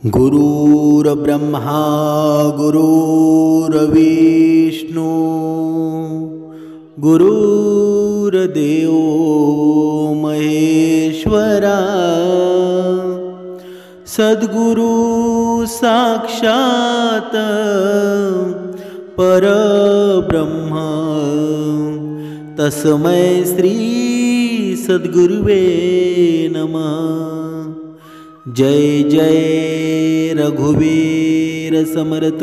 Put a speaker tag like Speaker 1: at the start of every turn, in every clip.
Speaker 1: गुरुर्ब्रह्मा गुरुर्विष्णू गुरुर्देव महेश्वरा सद्गुरु साक्षात परब्रह्म तस्मै श्री सद्गुरुवे नमः। जय जय रघुवीर समर्थ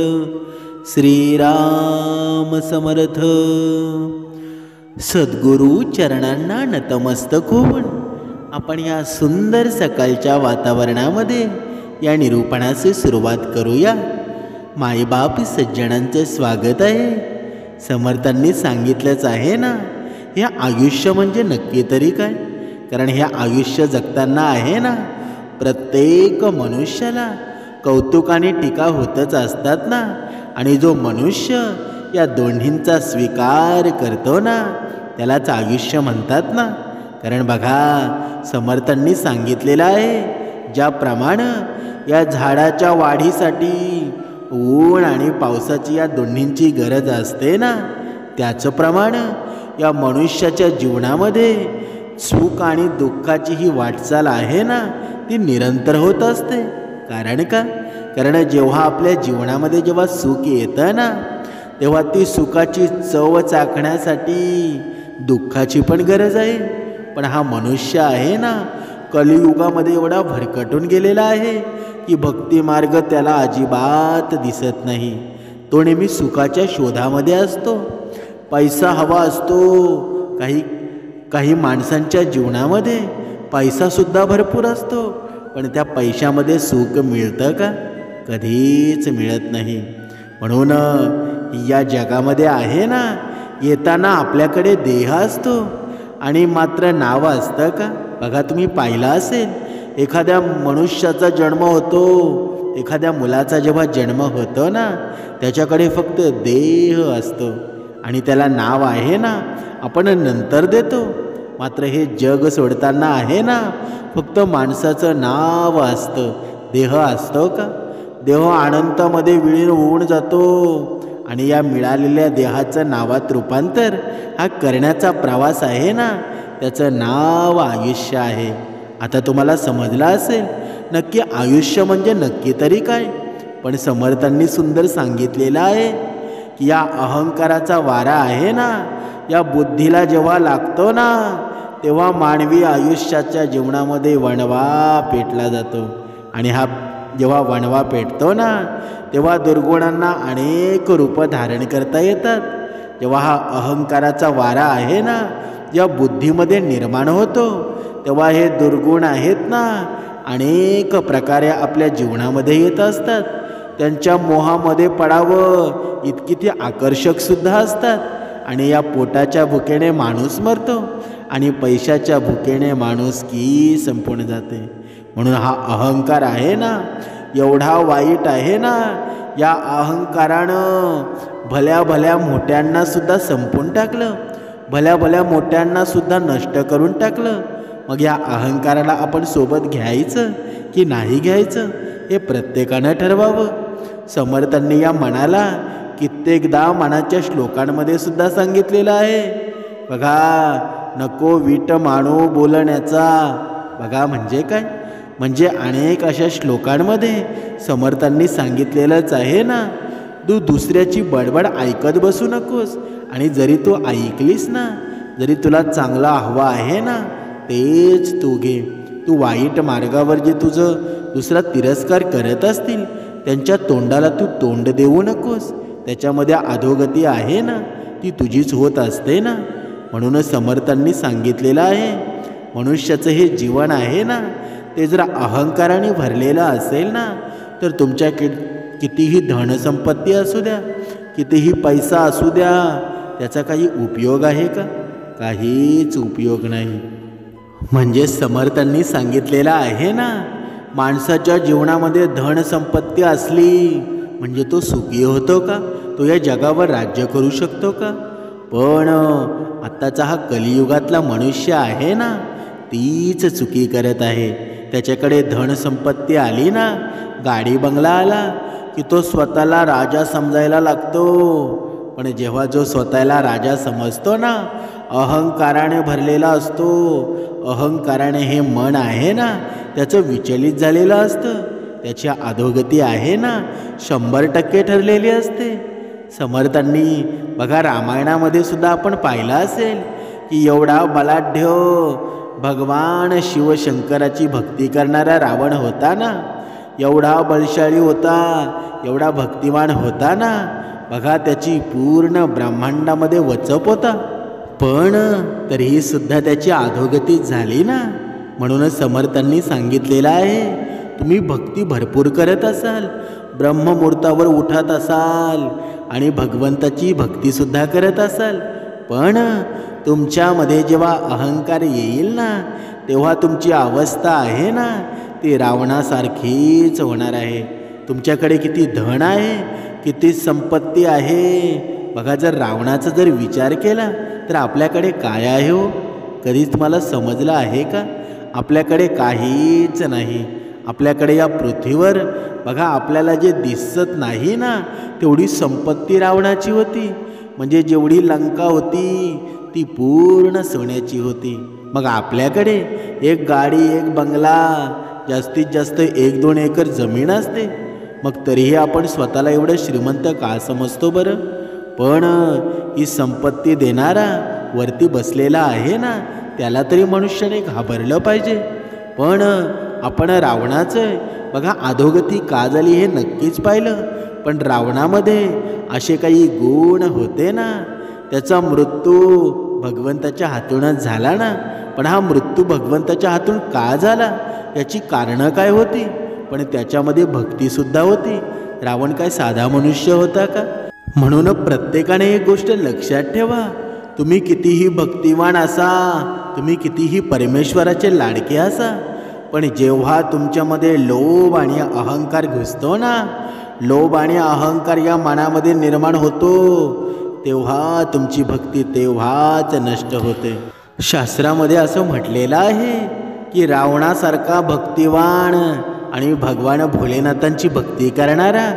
Speaker 1: श्रीराम समर्थ। सद्गुरु चरणांना नतमस्तक होऊन आपण या सुंदर सकाळच्या वातावरणामध्ये या निरूपणाची सुरुवात करूया। मायबाप सज्जनांचे स्वागत आहे। समर्थांनी सांगितलंच आहे ना, हे आयुष्य म्हणजे नक्की तरी काय? कारण हे आयुष्य जगताना आहे ना, प्रत्येक मनुष्याला कौतुक आणि टीका होतच असतात ना। आणि जो मनुष्य या दोन्हींचा स्वीकार करतो ना, त्यालाच आयुष्य म्हणतात ना। कारण बघा, समर्थांनी सांगितलेलं आहे, ज्याप्रमाणे या झाडाच्या वाढीसाठी ऊन आणि पावसाची या दोन्हींची गरज असते ना, त्याचप्रमाणे या मनुष्याच्या जीवनामध्ये सुख आणि दुःखाची ही वाटचाल आहे ना, ती निरंतर होत असते। कारण का? कारण जेव्हा आपल्या जीवनामध्ये जेव्हा सुख येतं ना, तेव्हा ती सुखाची चव चाखण्यासाठी दुःखाची पण गरज आहे। पण हा मनुष्य आहे ना, कलियुगामध्ये एवढा भरकटून गेलेला आहे की भक्ती मार्ग त्याला अजिबात दिसत नाही। तो नेहमी सुखाच्या शोधामध्ये असतो। पैसा हवा असतो। काही माणसांच्या जीवनामध्ये पैसासुद्धा भरपूर असतो, पण त्या पैशामध्ये सुख मिळतं का? कधीच मिळत नाही। म्हणून या जगामध्ये आहे ना, येताना आपल्याकडे देह असतो आणि मात्र नाव असतं का? बघा, तुम्ही पाहिलं असेल, एखाद्या मनुष्याचा जन्म होतो, एखाद्या मुलाचा जेव्हा जन्म होतो ना, त्याच्याकडे फक्त देह असतो आणि त्याला नाव आहे ना, आपण नंतर देतो। मात्र हे जग सोडताना आहे ना, फक्त माणसाचं नाव असतं, देह असतो का? देह अनंतामध्ये विलीन होऊन जातो आणि या मिळालेल्या देहाचं नावात रूपांतर हा करण्याचा प्रवास आहे ना, त्याचं नाव आयुष्य आहे। आता तुम्हाला समजलं असेल नक्की आयुष्य म्हणजे नक्की तरी काय? पण समर्थांनी सुंदर सांगितलेलं आहे की या अहंकाराचा वारा आहे ना, या बुद्धीला जेव्हा लागतो ना, तेव्हा मानवी आयुष्याच्या जीवनामध्ये वणवा पेटला जातो। आणि हा जेव्हा वणवा पेटतो ना, तेव्हा दुर्गुणांना अनेक रूप धारण करता येतात। जेव्हा हा अहंकाराचा वारा आहे ना, या बुद्धीमध्ये निर्माण होतो, तेव्हा हे दुर्गुण आहेत ना, अनेक प्रकारे आपल्या जीवनामध्ये येत असतात। त्यांच्या मोहामध्ये पडावं इतकी ती आकर्षकसुद्धा असतात। आणि या पोटाच्या भुकेने माणूस मरतो आणि पैशाच्या भुकेने माणुसकी संपून जाते। म्हणून हा अहंकार आहे ना, एवढा वाईट आहे ना, या अहंकारानं भल्या भल्या मोठ्यांना सुद्धा संपून टाकलं, भल्या भल्या मोठ्यांना सुद्धा नष्ट करून टाकलं। मग या अहंकाराला आपण सोबत घ्यायचं की नाही घ्यायचं, हे प्रत्येकानं ठरवावं। समर्थांनी या मनाला कित्येकदा मनाच्या श्लोकांमध्ये सुद्धा सांगितलेलं आहे। बघा, नको वीट मानू बोलण्याचा। बघा म्हणजे काय? म्हणजे अनेक अशा श्लोकांमध्ये समर्थांनी सांगितलेलंच आहे ना, तू दुसऱ्याची बडबड ऐकत बसू नकोस। आणि जरी तू ऐकलीस ना, जरी तुला चांगला हवा आहे ना, तेच तू घे। तू वाईट मार्गावर जे तुझं दुसरा तिरस्कार करत असतील, त्यांच्या तोंडाला तू तोंड देऊ नकोस। त्याच्यामध्ये अधोगती आहे ना, ती तुझीच होत असते ना। म्हणूनच समर्थांनी सांगितलेलं आहे, मनुष्याचं हे जीवन आहे ना, ते जर अहंकाराने भरलेलं असेल ना, तर तुमच्या कितीही धनसंपत्ती असू द्या, कितीही पैसा असू द्या, त्याचा काही उपयोग आहे का? काहीच उपयोग नाही। म्हणजे समर्थांनी सांगितलेलं आहे ना, माणसाच्या जीवनामध्ये धनसंपत्ती असली म्हणजे तो सुखी होतो का? तो या जगावर राज्य करू शकतो का? पण आत्ताचा हा कलियुगातला मनुष्य आहे ना, तीच चुकी करत आहे। त्याच्याकडे धनसंपत्ती आली ना, गाडी बंगला आला की तो स्वतःला राजा समजायला लागतो. पण जेव्हा जो स्वतःला राजा समजतो ना, अहंकाराने भरलेला असतो. अहंकाराने हे मन आहे ना त्याचं विचलित झालेलं असतं. त्याची अधोगती आहे ना 100% ठरलेली असते. समर्थांनी बघा रामायणामध्ये सुद्धा आपण पाहिलं असेल की एवढा बलाढ्य भगवान शिवशंकराची भक्ती करणारा रावण होता ना, एवढा बलशाली होता, एवढा भक्तिमान होता ना, बघा त्याची पूर्ण ब्रह्मांडामध्ये वचप होता. पण तरीही सुद्धा त्याची अधोगती झाली ना. म्हणूनच समर्थांनी सांगितलेलं आहे, तुम्ही भक्ती भरपूर करत असाल, ब्रह्ममुहूर्तावर उठत असाल आणि भगवंताची भक्तीसुद्धा करत असाल, पण तुमच्यामध्ये जेव्हा अहंकार येईल ना तेव्हा तुमची अवस्था आहे ना ती रावणासारखीच होणार आहे. तुमच्याकडे किती धन आहे, किती संपत्ती आहे, बघा जर रावणाचा जर विचार केला तर आपल्याकडे काय आहे हो? कधी तुम्हाला समजलं आहे का? आपल्याकडे काहीच नाही. आपल्याकडे या पृथ्वीवर बघा आपल्याला जे दिसत नाही ना तेवढी संपत्ती रावणाची होती. म्हणजे जेवढी लंका होती ती पूर्ण सोन्याची होती. मग आपल्याकडे एक गाडी, एक बंगला, जास्तीत जास्त 1-2 एकर जमीन असते. मग तरीही आपण स्वतःला एवढं श्रीमंत का समजतो बरं? पण ही संपत्ती देणारा वरती बसलेला आहे ना त्याला तरी मनुष्याने घाबरलं पाहिजे. पण आपण रावणाचं बघा अधोगती का झाली हे नक्कीच पाहिलं. पण रावणामध्ये असे काही गुण होते ना, त्याचा मृत्यू भगवंताच्या हातूनच झाला ना. पण हा मृत्यू भगवंताच्या हातून का झाला याची कारणं काय होती? पण त्याच्यामध्ये भक्तीसुद्धा होती. रावण काय साधा मनुष्य होता का? म्हणून प्रत्येकाने एक गोष्ट लक्षात ठेवा, तुम्ही कितीही भक्तिवान असा, तुम्ही कितीही परमेश्वराचे लाडके असा, पण जेव्हा तुमच्यामध्ये लोभ आणि अहंकार घुसतो ना, लोभ आणि अहंकार या मनामध्ये निर्माण होतो, तेव्हा तुमची भक्ती तेव्हाच नष्ट होते. शास्त्रामध्ये असं म्हटलेलं आहे की रावणासारखा भक्तिवान आणि भगवान भोलेनाथांची भक्ती करणारा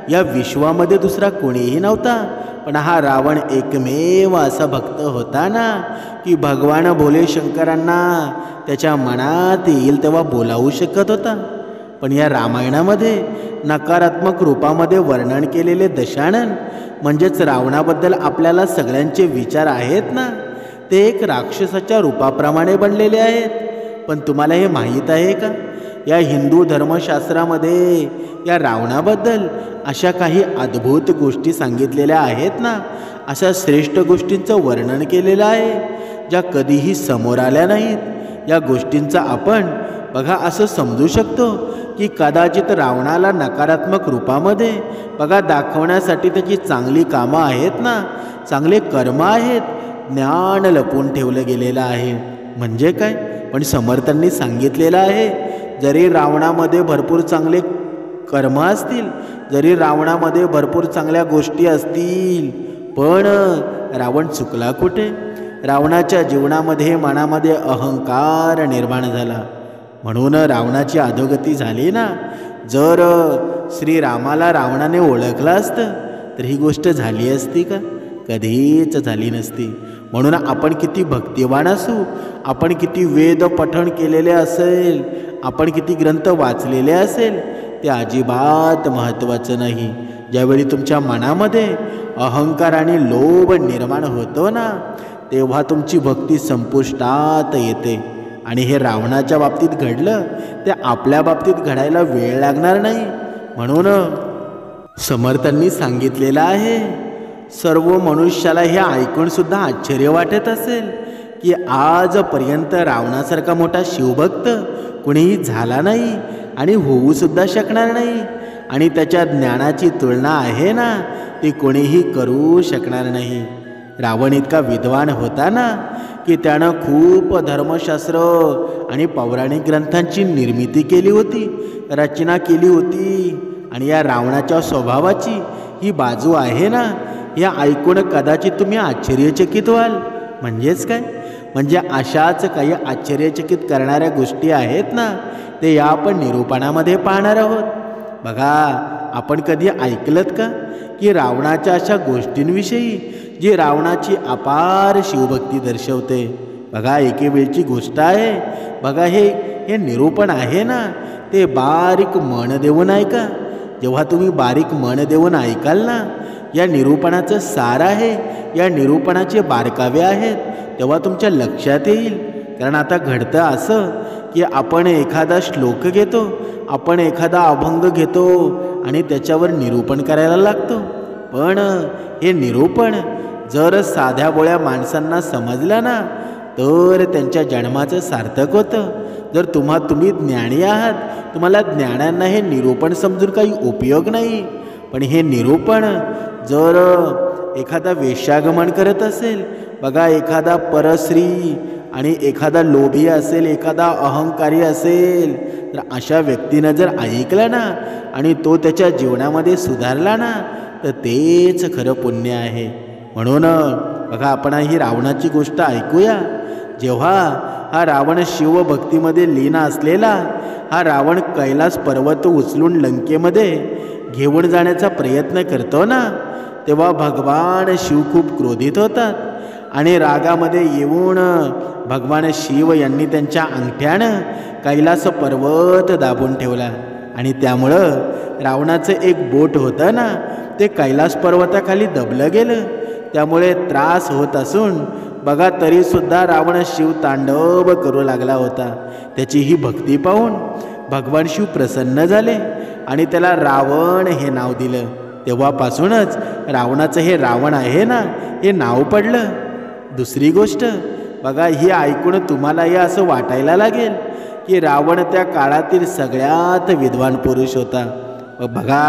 Speaker 1: या विश्वामध्ये दुसरा कोणीही नव्हता. पण हा रावण एकमेव असा भक्त होता ना की भगवान भोले शंकरांना त्याच्या मनात येईल तेव्हा बोलावू शकत होता. पण या रामायणामध्ये नकारात्मक रूपामध्ये वर्णन केलेले दशानन म्हणजेच रावणाबद्दल आपल्याला सगळ्यांचे विचार आहेत ना ते एक राक्षसाच्या रूपाप्रमाणे बनलेले आहेत. पण तुम्हाला हे माहीत आहे का, या हिंदू धर्मशास्त्रामध्ये या रावणाबद्दल अशा काही अद्भुत गोष्टी सांगितलेल्या आहेत ना, अशा श्रेष्ठ गोष्टींचं वर्णन केलेलं आहे ज्या कधीही समोर आल्या नाहीत. या गोष्टींचा आपण बघा असं समजू शकतो की कदाचित रावणाला नकारात्मक रूपामध्ये बघा दाखवण्यासाठी त्याची चांगली कामं आहेत ना, चांगले कर्म आहेत, ज्ञान लपवून ठेवलं गेलेलं आहे. म्हणजे काय? पण समर्थांनी सांगितलेलं आहे, जरी रावणामध्ये भरपूर चांगले कर्म असतील, जरी रावणामध्ये भरपूर चांगल्या गोष्टी असतील, पण रावण चुकला कुठे? रावणाच्या जीवनामध्ये मनामध्ये अहंकार निर्माण झाला, म्हणून रावणाची अधोगती झाली ना. जर श्रीरामाला रावणाने ओळखलं असतं तर ही गोष्ट झाली असती का? कधीच झाली नसती. म्हणून आपण किती भक्तिवान असू, आपण किती वेद पठण केलेले असेल, आपण किती ग्रंथ वाचलेले असेल, ते अजिबात महत्त्वाचं नाही. ज्यावेळी तुमच्या मनामध्ये अहंकार आणि लोभ निर्माण होतो ना तेव्हा तुमची भक्ती संपुष्टात येते. आणि हे रावणाच्या बाबतीत घडलं ते आपल्या बाबतीत घडायला वेळ लागणार नाही. म्हणून समर्थांनी सांगितलेलं आहे, सर्व मनुष्याला हे ऐकून सुद्धा आश्चर्य वाटत असेल की आजपर्यंत रावणासारखा मोठा शिवभक्त कुणीही झाला नाही आणि होऊ सुद्धा शकणार नाही. आणि त्याच्या ज्ञानाची तुलना आहे ना ती कोणीही करू शकणार नाही. रावण इतका विद्वान होता ना की त्यानं खूप धर्मशास्त्र आणि पौराणिक ग्रंथांची निर्मिती केली होती, रचना केली होती. आणि या रावणाच्या स्वभावाची ही बाजू आहे ना, या ऐकून कदाचित तुम्ही आश्चर्यचकित व्हाल. म्हणजेच काय? म्हणजे अशाच काही आश्चर्यचकित करणाऱ्या गोष्टी आहेत ना ते या आपण निरूपणामध्ये पाहणार आहोत. बघा, आपण कधी ऐकलत का की रावणाच्या अशा गोष्टींविषयी जी रावणाची अपार शिवभक्ती दर्शवते? बघा, एके वेळची गोष्ट आहे. बघा, हे निरूपण आहे ना, ते बारीक मन देऊन ऐका. जेव्हा तुम्ही बारीक मन देऊन ऐकाल ना, या निरूपणाचं सार आहे, या निरूपणाचे बारकावे आहेत, तेव्हा तुमच्या लक्षात येईल. कारण आता घडतं असं की आपण एखादा श्लोक घेतो, आपण एखादा अभंग घेतो आणि त्याच्यावर निरूपण करायला लागतो. पण हे निरूपण जर साध्या बोळ्या माणसांना समजलं ना, तर त्यांच्या जन्माचं सार्थक होतं. जर तुम्ही ज्ञानी आहात, तुम्हाला ज्ञानांना हे निरूपण समजून काही उपयोग नाही. पण हे निरूपण जर एखादा वेश्यागमन करत असेल, बघा, एखादा परस्त्री आणि एखादा लोभी असेल, एखादा अहंकारी असेल, तर अशा व्यक्तीनं जर ऐकलं ना आणि तो त्याच्या जीवनामध्ये सुधारला ना, तर तेच खरं पुण्य आहे. म्हणून बघा, आपण ही रावणाची गोष्ट ऐकूया. जेव्हा हा रावण शिवभक्तीमध्ये लीन असलेला हा रावण कैलास पर्वत उचलून लंकेमध्ये घेऊन जाण्याचा प्रयत्न करतो ना, तेव्हा भगवान शिव खूप क्रोधित होतात आणि रागामध्ये येऊन भगवान शिव यांनी त्यांच्या अंगठ्यानं कैलास पर्वत दाबून ठेवला. आणि त्यामुळं रावणाचं एक बोट होतं ना, ते कैलास पर्वताखाली दबलं गेलं. त्यामुळे त्रास होत असून बघा, तरीसुद्धा रावण शिव तांडव करू लागला होता. त्याची ही भक्ती पाहून भगवान शिव प्रसन्न झाले आणि त्याला रावण हे नाव दिलं. तेव्हापासूनच रावणाचं हे रावण आहे ना, हे नाव पडलं. दुसरी गोष्ट बघा, ही ऐकून तुम्हालाही असं वाटायला लागेल की रावण त्या काळातील सगळ्यात विद्वान पुरुष होता. बघा,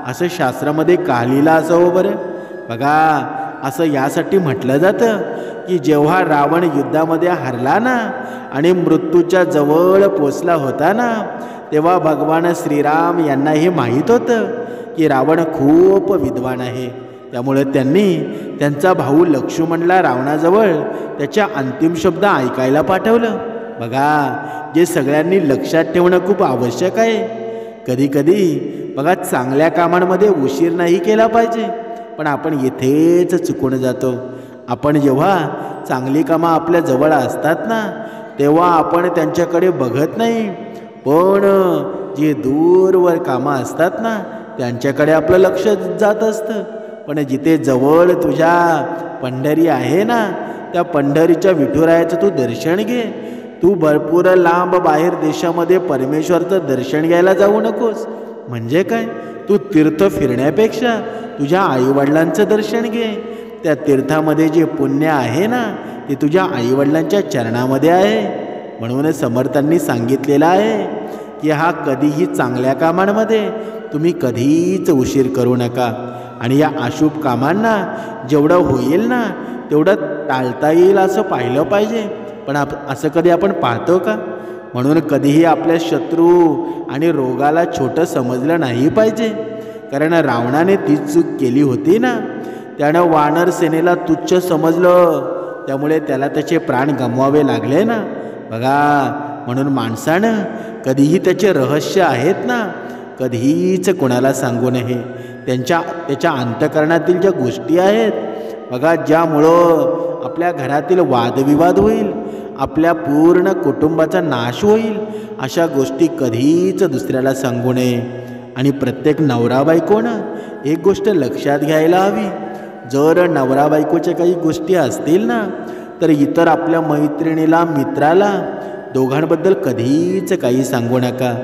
Speaker 1: असं शास्त्रामध्ये का लिहिलं असावं बरं? बघा, असं यासाठी म्हटलं जातं की जेव्हा रावण युद्धामध्ये हरला ना आणि मृत्यूच्या जवळ पोचला होता ना, तेव्हा भगवान श्रीराम यांना हे माहीत होतं की रावण खूप विद्वान आहे. त्यामुळे त्यांनी त्यांचा भाऊ लक्ष्मणला रावणाजवळ त्याच्या अंतिम शब्द ऐकायला पाठवलं. बघा, जे सगळ्यांनी लक्षात ठेवणं खूप आवश्यक आहे. कधीकधी बघा, चांगल्या कामांमध्ये उशीर नाही केला पाहिजे, पण आपण येथेच चुकून जातो. आपण जेव्हा चांगली कामं आपल्या जवळ असतात ना, तेव्हा आपण त्यांच्याकडे बघत नाही, पण जे दूरवर कामं असतात ना, त्यांच्याकडे आपलं लक्ष जात असतं. पण जिथे जवळ तुझ्या पंढरी आहे ना, त्या पंढरीच्या विठुरायाचं तू दर्शन घे. तू भरपूर लांब बाहेर देशामध्ये परमेश्वरचं दर्शन घ्यायला जाऊ नकोस. म्हणजे काय, तू तीर्थ फिरण्यापेक्षा तुझ्या आईवडिलांचं दर्शन घे. त्या तीर्थामध्ये जे पुण्य आहे ना, ते तुझ्या आईवडिलांच्या चरणामध्ये आहे. म्हणून समर्थांनी सांगितलेलं आहे की कधीही चांगल्या कामांमध्ये तुम्ही कधीच उशीर करू नका. आणि या अशुभ कामांना जेवढं होईल ना, तेवढं टाळता येईल असं पाहिलं पाहिजे. पण असं कधी आपण पाहतो का? म्हणून कधीही आपल्या शत्रू आणि रोगाला छोटं समजलं नाही पाहिजे. कारण रावणाने तीच चूक केली होती ना. त्यानं वानर सेनेला तुच्छ समजलं, त्यामुळे त्याला त्याचे प्राण गमवावे लागले ना. बघा, म्हणून माणसानं कधीही त्याचे रहस्य आहेत ना, कधीच कोणाला सांगू नये. त्याच्या अंतःकरणातील ज्या गोष्टी आहेत बघा, ज्यामुळं आपल्या घरातील वादविवाद होईल, आपल्या पूर्ण कुटुंबाचा नाश होईल, अशा गोष्टी कधीच दुसऱ्याला सांगू नये. आणि प्रत्येक नवरा बायकोनं एक गोष्ट लक्षात घ्यायला हवी. जर नवरा बायकोच्या काही गोष्टी असतील ना, तर इतर आपल्या मैत्रिणीला, मित्राला, दोघांबद्दल कधीच काही सांगू नका.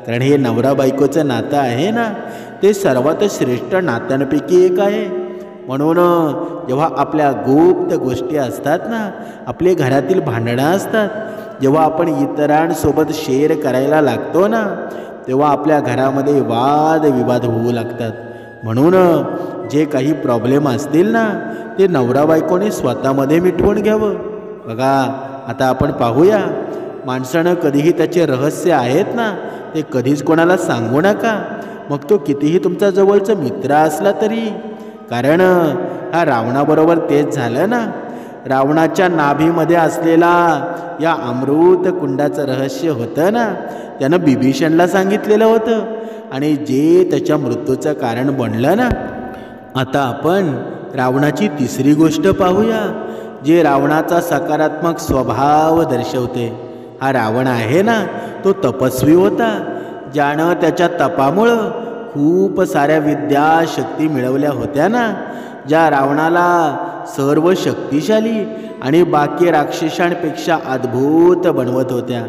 Speaker 1: कारण हे नवरा बायकोचं नातं आहे ना, ते सर्वात श्रेष्ठ नात्यांपैकी एक आहे. म्हणून जेव्हा आपल्या गुप्त गोष्टी असतात ना, आपले घरातील भांडणं असतात, जेव्हा आपण इतरांसोबत शेअर करायला लागतो ना, तेव्हा आपल्या घरामध्ये वादविवाद होऊ लागतात. म्हणून जे काही प्रॉब्लेम असतील ना, ते नवरा बायकोने स्वतःमध्ये मिटवून घ्यावं. बघा, आता आपण पाहूया, माणसानं कधीही त्याचे रहस्य आहेत ना, ते कधीच कोणाला सांगू नका. मग तो कितीही तुमचा जवळचा मित्र असला तरी. कारण रावणाबरोबर तेच झालं ना. रावणाच्या नाभीमध्ये असलेला या अमृत कुंडाचं रहस्य होतं ना, त्यानं बिभीषणला सांगितलेलं होतं आणि जे त्याच्या मृत्यूचं कारण बनलं ना. आता आपण रावणाची तिसरी गोष्ट पाहूया, जे रावणाचा सकारात्मक स्वभाव दर्शवते. हा रावण आहे ना, तो तपस्वी होता, ज्यानं त्याच्या तपामुळं खूप साऱ्या विद्या शक्ती मिळवल्या होत्या ना, ज्या रावणाला सर्व शक्तिशाली आणि बाकी राक्षसांपेक्षा अद्भुत बनवत होत्या.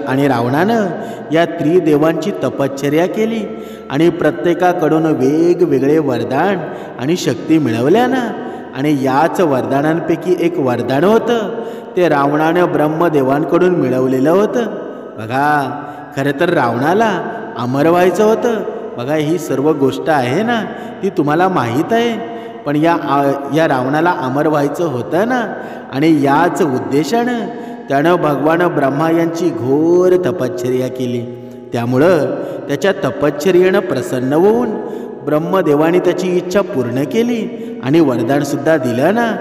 Speaker 1: आणि रावणानं या त्रिदेवांची तपश्चर्या केली आणि प्रत्येकाकडून वेगवेगळे वरदान आणि शक्ती मिळवल्या ना. आणि याच वरदानांपैकी एक वरदान होतं ते रावणानं ब्रह्मदेवांकडून मिळवलेलं होतं. बघा, खरं तर रावणाला अमर व्हायचं होतं. बघा, ही सर्व गोष्ट आहे ना, ती तुम्हाला माहीत आहे. पण या रावणाला अमर व्हायचं होतं ना, आणि याच उद्देशानं त्यानं भगवान ब्रह्मा यांची घोर तपश्चर्या केली. त्यामुळं त्याच्या तपश्चर्येनं प्रसन्न होऊन ब्रह्मदेवाने त्याची इच्छा पूर्ण केली आणि वरदानसुद्धा दिलं ना.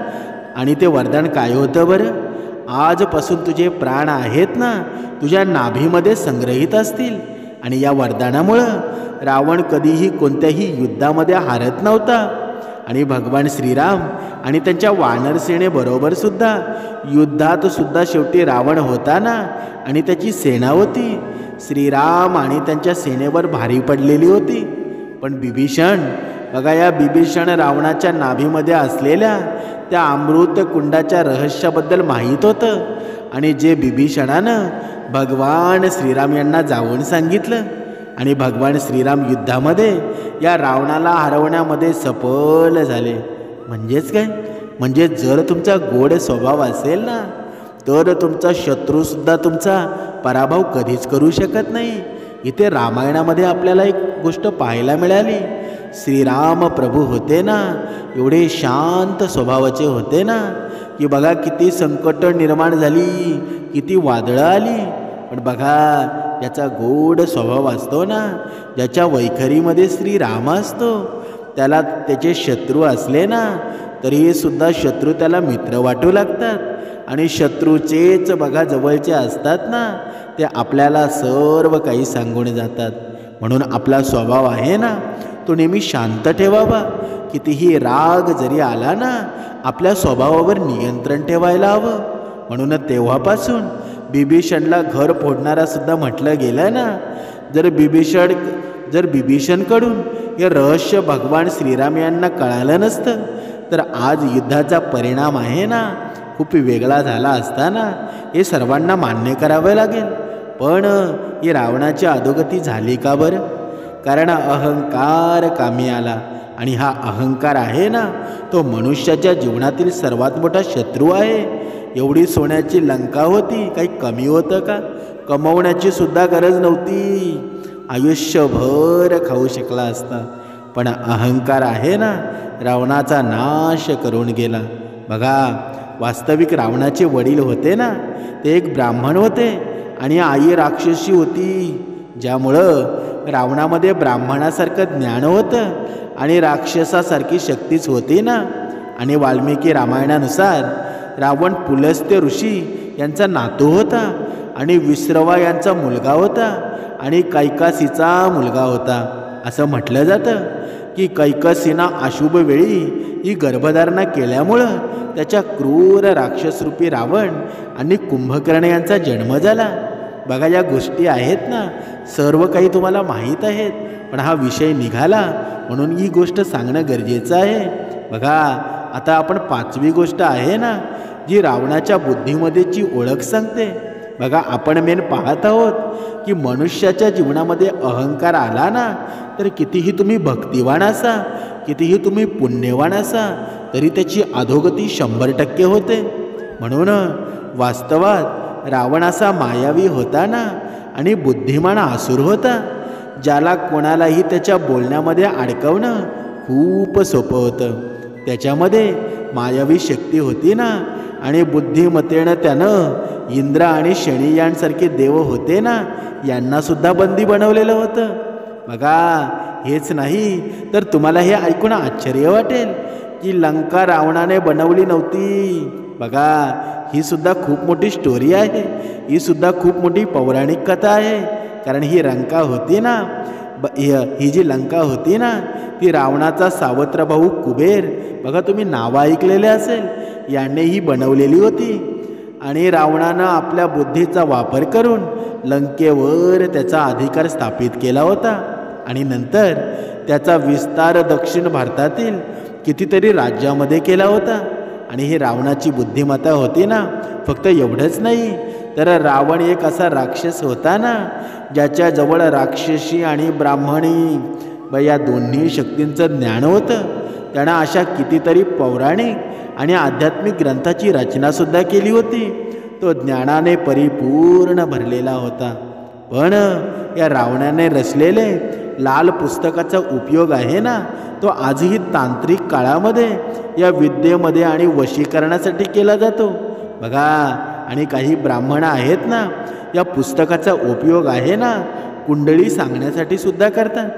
Speaker 1: आणि ते वरदान काय होतं बरं? आजपासून तुझे प्राण आहेत ना, तुझ्या नाभीमध्ये संग्रहित असतील. आणि या वरदानामुळं रावण कधीही कोणत्याही युद्धामध्ये हारत नव्हता. आणि भगवान श्रीराम आणि त्यांच्या वानर सेनेबरोबर सुद्धा युद्धात सुद्धा शेवटी रावण होता ना, आणि त्याची सेना होती. श्रीराम आणि त्यांच्या सेनेवर भारी पडलेली होती. पण बिभीषण, बघा, या बिभीषण रावणाच्या नाभीमध्ये असलेल्या त्या अमृत कुंडाच्या रहस्याबद्दल माहीत होतं. आणि जे बिभीषणानं भगवान श्रीराम यांना जाऊन सांगितलं. आणि भगवान श्रीराम युद्धामध्ये या रावणाला हरवण्यामध्ये सफल झाले. म्हणजेच काय? म्हणजे जर तुमचा गोड स्वभाव असेल ना, तर तुमचा शत्रूसुद्धा तुमचा पराभव कधीच करू शकत नाही. इथे रामायणामध्ये आपल्याला एक गोष्ट पाहायला मिळाली. श्रीराम प्रभू होते ना, एवढे शांत स्वभावाचे होते ना, की बघा किती संकट निर्माण झाली, किती वादळं आली, पण बघा ज्याचा गोड स्वभाव असतो ना, ज्याच्या वैखरीमध्ये श्रीराम असतो, त्याला त्याचे शत्रू असले ना तरीही सुद्धा शत्रू त्याला मित्र वाटू लागतात. आणि शत्रूचेच बघा जवळचे असतात ना, ते आपल्याला सर्व काही सांगून जातात. म्हणून आपला स्वभाव आहे ना, तो नेहमी शांत ठेवावा. कितीही राग जरी आला ना, आपल्या स्वभावावर नियंत्रण ठेवायला हवं. म्हणून तेव्हापासून बिभीषणला घर फोडणारा सुद्धा म्हटलं गेलं ना. जर बिभीषणकडून हे रहस्य भगवान श्रीराम यांना कळालं नसतं, तर आज युद्धाचा परिणाम आहे ना खूप वेगळा झाला असताना हे सर्वांना मान्य करावं लागेल. पण ही रावणाची अधोगती झाली का बरं? कारण अहंकार कामी आला. आणि हा अहंकार आहे ना, तो मनुष्याच्या जीवनातील सर्वात मोठा शत्रू आहे. एवढी सोन्याची लंका होती, काही कमी होतं का? कमवण्याची सुद्धा गरज नव्हती, आयुष्यभर खाऊ शकला असता. पण अहंकार आहे ना, रावणाचा नाश करून गेला. बघा, वास्तविक रावणाचे वडील होते ना, ते एक ब्राह्मण होते आणि आई राक्षसी होती. ज्यामुळं रावणामध्ये ब्राह्मणासारखं ज्ञान होतं आणि राक्षसासारखी शक्तीच होती ना. आणि वाल्मिकी रामायणानुसार रावण पुलस्त्य ऋषी यांचा नातू होता आणि विश्रवा यांचा मुलगा होता आणि कैकासीचा मुलगा होता. असं म्हटलं जातं की कैकसीना अशुभ वेळी ही गर्भधारणा केल्यामुळं त्याच्या क्रूर राक्षसरूपी रावण आणि कुंभकर्ण यांचा जन्म झाला. बघा, या गोष्टी आहेत ना, सर्व काही तुम्हाला माहीत आहेत, पण हा विषय निघाला म्हणून ही गोष्ट सांगणं गरजेचं आहे. बघा, आता आपण पाचवी गोष्ट आहे ना, जी रावणाच्या बुद्धीमध्येची ओळख सांगते. बघा, आपण मेन पाहत आहोत की मनुष्याच्या जीवनामध्ये अहंकार आला ना, तर कितीही तुम्ही भक्तिवान असा, कितीही तुम्ही पुण्यवान असा, तरी त्याची अधोगती 100% होते. म्हणून वास्तवात रावण असा मायावी होता ना आणि बुद्धिमान असुर होता, ज्याला कोणालाही त्याच्या बोलण्यामध्ये अडकवणं खूप सोपं होतं. त्याच्यामध्ये मायावी शक्ती होती ना, आणि बुद्धिमत्तेनं त्यानं इंद्र आणि शनी यांसारखे देव होते ना, यांनासुद्धा बंदी बनवलेलं होतं. बघा, हेच नाही तर तुम्हाला हे ऐकून आश्चर्य वाटेल की लंका रावणाने बनवली नव्हती. बघा, ही सुद्धा खूप मोठी स्टोरी आहे, ही सुद्धा खूप मोठी पौराणिक कथा आहे. कारण ही लंका होती ना, ही जी लंका होती ना, ती रावणाचा सावत्र भाऊ कुबेर, बघा तुम्ही नावं ऐकलेले असेल, याने ही बनवलेली होती. आणि रावणानं आपल्या बुद्धीचा वापर करून लंकेवर त्याचा अधिकार स्थापित केला होता. आणि नंतर त्याचा विस्तार दक्षिण भारतातील कितीतरी राज्यामध्ये केला होता. आणि ही रावणाची बुद्धिमत्ता होती ना. फक्त एवढंच नाही, तर रावण एक असा राक्षस होता ना, ज्याच्याजवळ राक्षसी आणि ब्राह्मणी या दोन्ही शक्तींचं ज्ञान होतं. त्यानं अशा कितीतरी पौराणिक आणि आध्यात्मिक ग्रंथाची रचनासुद्धा केली होती. तो ज्ञानाने परिपूर्ण भरलेला होता. पण या रावणाने रचलेले लाल पुस्तकाचा उपयोग आहे ना, तो आजही तांत्रिक काळामध्ये या विद्येमध्ये आणि वशीकरणासाठी केला जातो. बघा, आणि काही ब्राह्मण आहेत ना, या पुस्तकाचा उपयोग आहे ना कुंडली सांगण्यासाठी सुद्धा करतात.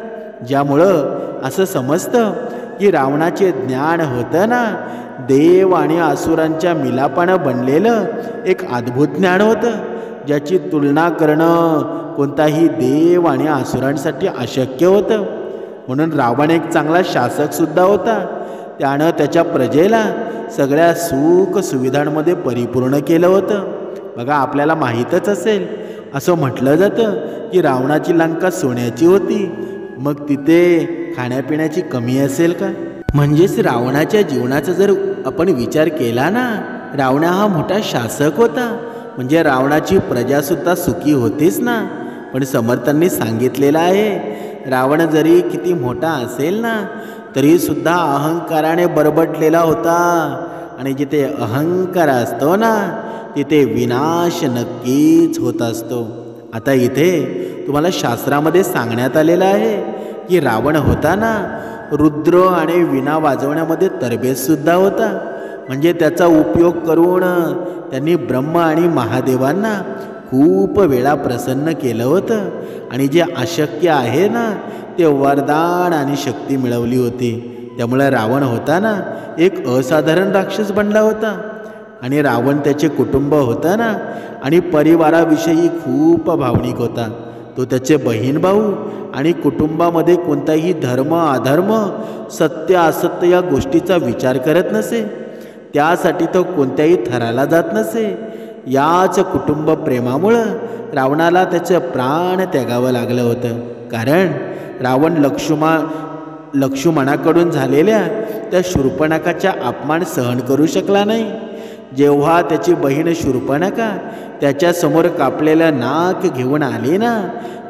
Speaker 1: ज्यामुळं असं समजतं की रावणाचे ज्ञान होतं ना, देव आणि असुरांच्या मिलापानं बनलेलं एक अद्भुत ज्ञान होतं, ज्याची तुलना करणं कोणताही देव आणि असुरांसाठी अशक्य होतं. म्हणून रावण एक चांगला शासकसुद्धा होता. त्यानं त्याच्या प्रजेला सगळ्या सुख सुविधांमध्ये परिपूर्ण केलं होतं. बघा, आपल्याला माहीतच असेल, असं म्हटलं जातं की रावणाची लंका सोन्याची होती. मग तिथे खाण्यापिण्याची कमी असेल का? म्हणजेच रावणाच्या जीवनाचा जर आपण विचार केला ना, रावण हा मोठा शासक होता. म्हणजे रावणाची प्रजासुद्धा सुखी होतीच ना. पण समर्थांनी सांगितलेलं आहे, रावण जरी किती मोठा असेल ना, तरीसुद्धा अहंकाराने बरबटलेला होता. आणि जिथे अहंकार असतो ना, तिथे विनाश नक्कीच होत असतो. आता इथे तुम्हाला शास्त्रामध्ये सांगण्यात आलेलं आहे की रावण होता ना, रुद्र आणि वीणा वाजवण्यामध्ये तरबेजसुद्धा होता. म्हणजे त्याचा उपयोग करून त्यांनी ब्रह्म आणि महादेवांना खूप वेळा प्रसन्न केलं होतं. आणि जे अशक्य आहे ना, ते वरदान आणि शक्ती मिळवली होती. त्यामुळे रावण होता ना, एक असाधारण राक्षस बनला होता. आणि रावण त्याचे कुटुंब होतं ना, आणि परिवाराविषयी खूप भावनिक होता. तो त्याचे बहीण भाऊ आणि कुटुंबामध्ये कोणताही धर्म अधर्म, सत्य असत्य या गोष्टीचा विचार करत नसे. त्यासाठी तो कोणत्याही थराला जात नसे. याच कुटुंब प्रेमामुळं रावणाला त्याचं प्राण त्यागावं लागलं होतं. कारण रावण लक्ष्मणाकडून झालेल्या त्या शूर्पणखाचा अपमान सहन करू शकला नाही. जेव्हा त्याची बहीण शूर्पणखा त्याच्यासमोर कापलेलं नाक घेऊन आली ना,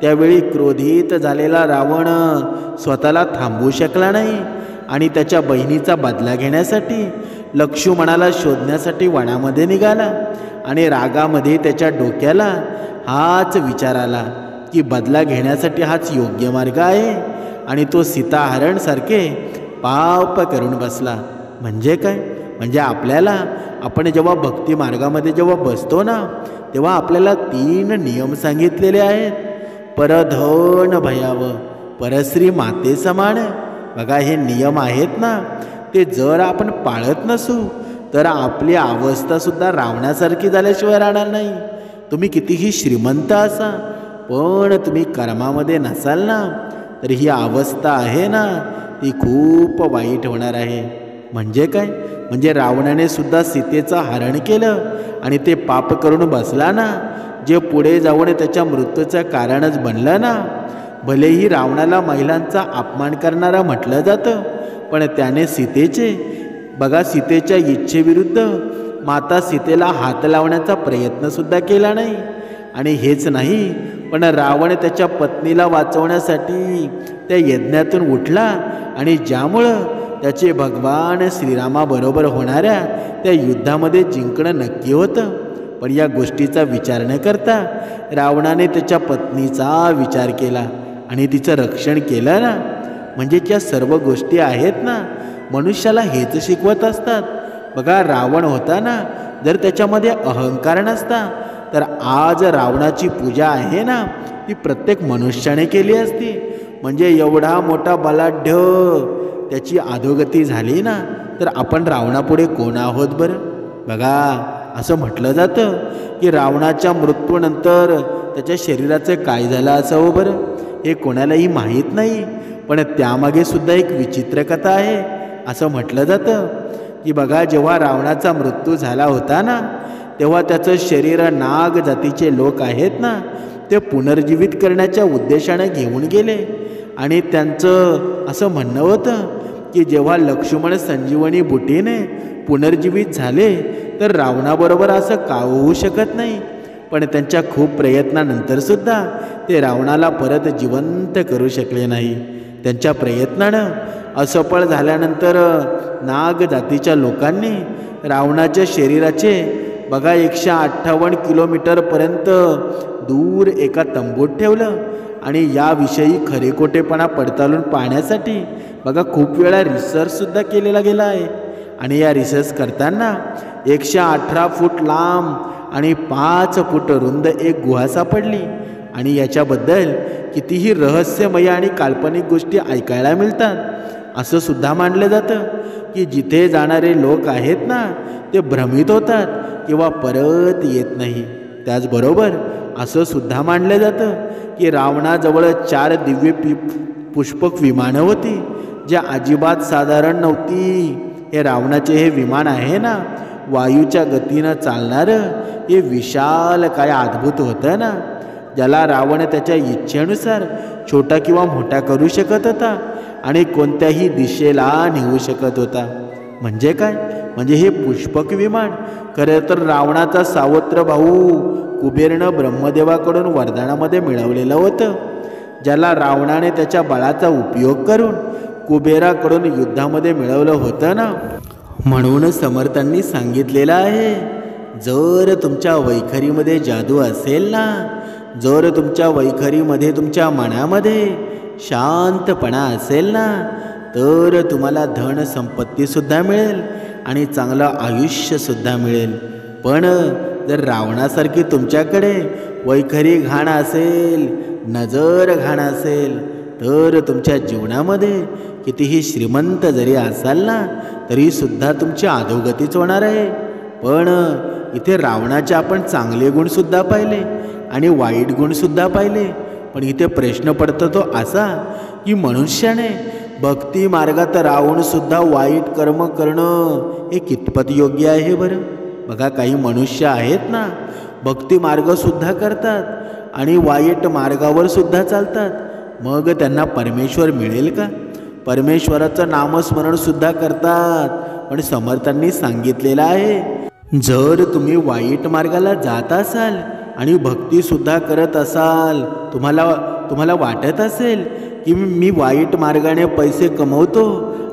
Speaker 1: त्यावेळी क्रोधित झालेला रावण स्वतःला थांबवू शकला नाही. आणि त्याच्या बहिणीचा बदला घेण्यासाठी लक्ष्मणाला शोधण्यासाठी वनामध्ये निघाला. आणि रागामध्ये त्याच्या डोक्याला हाच विचार आला की बदला घेण्यासाठी हाच योग्य मार्ग आहे. आणि तो सीताहरणसारखे पाप करून बसला. म्हणजे काय? म्हणजे आपण जेव्हा भक्ती मार्गामध्ये जेव्हा बसतो ना, तेव्हा आपल्याला 3 नियम सांगितलेले आहेत. परधन भयावं, परश्री माते समान. बघा, हे नियम आहेत ना, ते जर आपण पाळत नसू तर आपली अवस्थासुद्धा रावणासारखी झाल्याशिवाय राहणार नाही. तुम्ही कितीही श्रीमंत असा, पण तुम्ही कर्मामध्ये नसाल ना, तर ही अवस्था आहे ना, ती खूप वाईट होणार आहे. म्हणजे काय? म्हणजे रावणाने सुद्धा सीतेचं हरण केलं आणि ते पाप करून बसला ना, जे पुढे जाऊन त्याच्या मृत्यूचं कारणच बनलं ना. भलेही रावणाला महिलांचा अपमान करणारा म्हटलं जातं, पण त्याने सीतेच्या इच्छेविरुद्ध माता सीतेला हात लावण्याचा प्रयत्नसुद्धा केला नाही. आणि हेच नाही, पण रावण त्याच्या पत्नीला वाचवण्यासाठी त्या यज्ञातून उठला. आणि ज्यामुळं त्याचे भगवान श्रीरामाबरोबर होणाऱ्या त्या युद्धामध्ये जिंकणं नक्की होतं. पण या गोष्टीचा विचार न करता रावणाने त्याच्या पत्नीचा विचार केला आणि तिचं रक्षण केलं ना. म्हणजे त्या सर्व गोष्टी आहेत ना, मनुष्याला हेच शिकवत असतात. बघा, रावण होता ना, जर त्याच्यामध्ये अहंकार नसता तर आज रावणाची पूजा आहे ना, ती प्रत्येक मनुष्याने केली असती. म्हणजे एवढा मोठा बलाढ्य त्याची अधोगती झाली ना, तर आपण रावणापुढे कोण आहोत बरं? बघा, असं म्हटलं जातं की रावणाच्या मृत्यूनंतर त्याच्या शरीराचं काय झालं असावं बरं, हे कोणालाही माहीत नाही. पण त्यामागे सुद्धा एक विचित्र कथा आहे. असं म्हटलं जातं की बघा, जेव्हा रावणाचा मृत्यू झाला होता ना, तेव्हा त्याचं शरीर नाग जातीचे लोक आहेत ना, ते पुनर्जीवित करण्याच्या उद्देशाने घेऊन गेले. आणि त्यांचं असं म्हणणं होतं की जेव्हा लक्ष्मण संजीवनी बुटीने पुनर्जीवित झाले तर रावणाबरोबर असं का होऊ शकत नाही. पण त्यांच्या खूप प्रयत्नानंतर सुद्धा ते रावणाला परत जिवंत करू शकले नाही. त्यांच्या प्रयत्नानं असफळ झाल्यानंतर नाग जातीच्या लोकांनी रावणाच्या शरीराचे बघा 158 किलोमीटरपर्यंत दूर एका तंबूत ठेवलं. आणि याविषयी खरेखोटेपणा पडताळून पाहण्यासाठी बघा खूप वेळा रिसर्चसुद्धा केलेला गेला आहे. आणि या रिसर्च करताना 118 फूट लांब आणि 5 फूट रुंद एक गुहा सापडली. आणि याच्याबद्दल कितीही रहस्यमय आणि काल्पनिक गोष्टी ऐकायला मिळतात. असं सुद्धा मानलं जातं की जिथे जाणारे लोक आहेत ना, ते भ्रमित होतात किंवा परत येत नाही. त्याचबरोबर असं सुद्धा मानलं जातं की रावणाजवळ 4 दिव्य पुष्पक विमानं होती, ज्या अजिबात साधारण नव्हती. हे रावणाचे हे विमान आहे ना, वायूच्या गतीनं चालणारं, हे विशाल काय अद्भुत होतं ना, ज्याला रावण त्याच्या इच्छेनुसार छोटा किंवा मोठा करू शकत होता आणि कोणत्याही दिशेला नेऊ शकत होता. म्हणजे काय? म्हणजे हे पुष्पक विमान खरं तर रावणाचा सावत्र भाऊ कुबेरनं ब्रह्मदेवाकडून वरदानामध्ये मिळवलेलं होतं, ज्याला रावणाने त्याच्या बळाचा उपयोग करून कुबेराकडून युद्धामध्ये मिळवलं होतं ना. म्हणून समर्थांनी सांगितलेलं आहे, जर तुमच्या वैखरीमध्ये जादू असेल ना, जर तुमच्या वैखरीमध्ये तुमच्या मनामध्ये शांतपणा असेल ना, तर तुम्हाला धन संपत्तीसुद्धा मिळेल आणि चांगलं आयुष्यसुद्धा मिळेल. पण जर रावणासारखी तुमच्याकडे वैखरी घाण असेल, नजर घाण असेल, तर तुमच्या जीवनामध्ये कितीही श्रीमंत जरी असाल ना, तरीसुद्धा तुमची अधोगतीच होणार आहे. पण इथे रावणाचे आपण चांगले गुणसुद्धा पाहिले आणि वाईट गुणसुद्धा पाहिले. पण इथे प्रश्न पडतो तो असा की मनुष्याने भक्ती मार्गात राहूनसुद्धा वाईट कर्म करणं हे कितपत योग्य आहे बरं? बघा, काही मनुष्य आहेत ना, भक्ती मार्गसुद्धा करतात आणि वाईट मार्गावर सुद्धा चालतात. मग त्यांना परमेश्वर मिळेल का? परमेश्वराचं नामस्मरणसुद्धा करतात. पण समर्थांनी सांगितलेलं आहे, जर तुम्ही वाईट मार्गाला जात असाल आणि भक्तीसुद्धा करत असाल, तुम्हाला वाटत असेल की मी वाईट मार्गाने पैसे कमवतो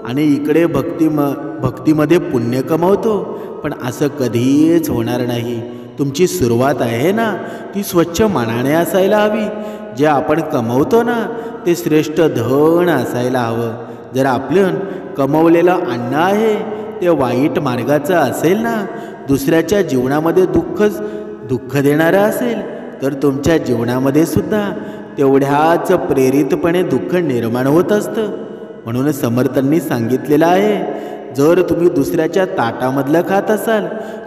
Speaker 1: आणि इकडे भक्तीमध्ये पुण्य कमवतो, पण असं कधीच होणार नाही. तुमची सुरुवात आहे ना, ती स्वच्छ मनाने असायला हवी. जे आपण कमवतो ना, ते श्रेष्ठ धन असायला हवं. जर आपलं कमवलेलं अन्न आहे ते वाईट मार्गाचं असेल ना, दुसऱ्याच्या जीवनामध्ये दुःख देणारं असेल, तर तुमच्या जीवनामध्ये सुद्धा तेवढ्याच प्रेरितपणे दुःख निर्माण होत असतं. म्हणून समर्थांनी सांगितलेलं आहे, जर तुम्ही दुसऱ्याच्या ताटामधलं खात असाल,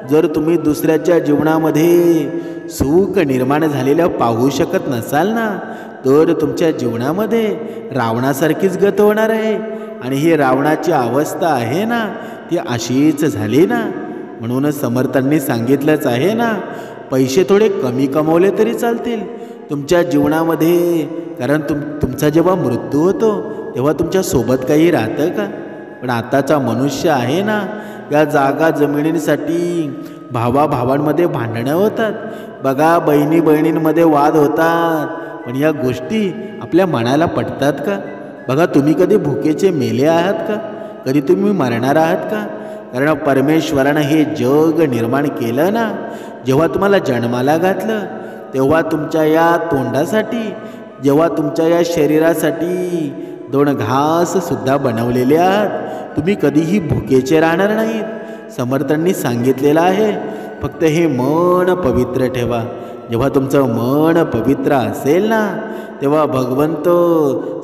Speaker 1: जर तुम्ही दुसऱ्याच्या जीवनामध्ये सुख निर्माण झालेलं पाहू शकत नसाल ना, तर तुमच्या जीवनामध्ये रावणासारखीच गत होणार आहे. आणि ही रावणाची अवस्था आहे ना, ती अशीच झाली ना. म्हणून समर्थांनी सांगितलंच आहे ना, पैसे थोडे कमी कमवले तरी चालतील तुमच्या जीवनामध्ये, कारण तुमचा जेव्हा मृत्यू होतो तेव्हा तुमच्या सोबत काही राहतं का? पण आताचा मनुष्य आहे ना, या जागा जमिनींसाठी भावाभावांमध्ये भांडणं होतात. बघा, बहिणी बहिणींमध्ये वाद होतात. पण या गोष्टी आपल्या मनाला पटतात का? बघा, तुम्ही कधी भुकेचे मेले आहात का? कधी तुम्ही मरणार आहात का? कारण परमेश्वरानं हे जग निर्माण केलं ना, जेव्हा तुम्हाला जन्माला घातलं तेव्हा तुमच्या या तोंडासाठी, जेव्हा तुमच्या या शरीरासाठी 2 घाससुद्धा बनवलेले आहात. तुम्ही कधीही भुकेचे राहणार नाहीत. समर्थांनी सांगितलेलं आहे, फक्त हे मन पवित्र ठेवा. जेव्हा तुमचं मन पवित्र असेल ना, तेव्हा भगवंत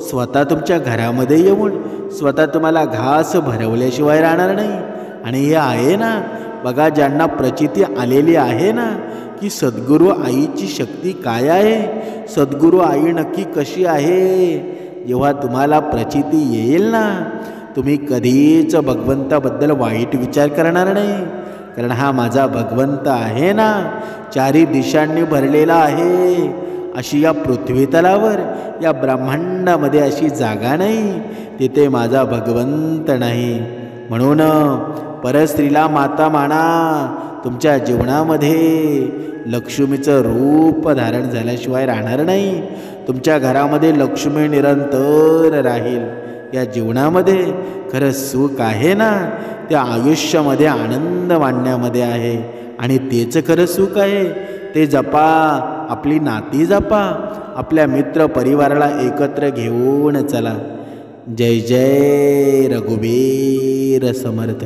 Speaker 1: स्वतः तुमच्या घरामध्ये येऊन स्वतः तुम्हाला घास भरवल्याशिवाय राहणार नाही. आणि हे आहे ना बघा, ज्यांना प्रचिती आलेली आहे ना की सद्गुरू आईची शक्ती काय आहे, सद्गुरू आई नक्की कशी आहे, जेव्हा तुम्हाला प्रचिती येईल ना, तुम्ही कधीच भगवंताबद्दल वाईट विचार करणार नाही. कारण हा माझा भगवंत आहे ना, चारी दिशांनी भरलेला आहे. अशी या पृथ्वी तलावर, या ब्रह्मांडामध्ये अशी जागा नाही तिथे माझा भगवंत नाही. म्हणून परस्त्रीला माता माना. तुमच्या जीवनामध्ये लक्ष्मीचं रूप धारण झाल्याशिवाय राहणार नाही. तुमच्या घरामध्ये लक्ष्मी निरंतर राहील. या जीवनामध्ये खरं सुख आहे ना, त्या आयुष्यामध्ये आनंद मांडण्यामध्ये आहे. आणि तेच खरं सुख आहे. ते जपा, आपली नाती जपा, आपल्या मित्र परिवाराला एकत्र घेऊन चला. जय जय रघुवीर समर्थ.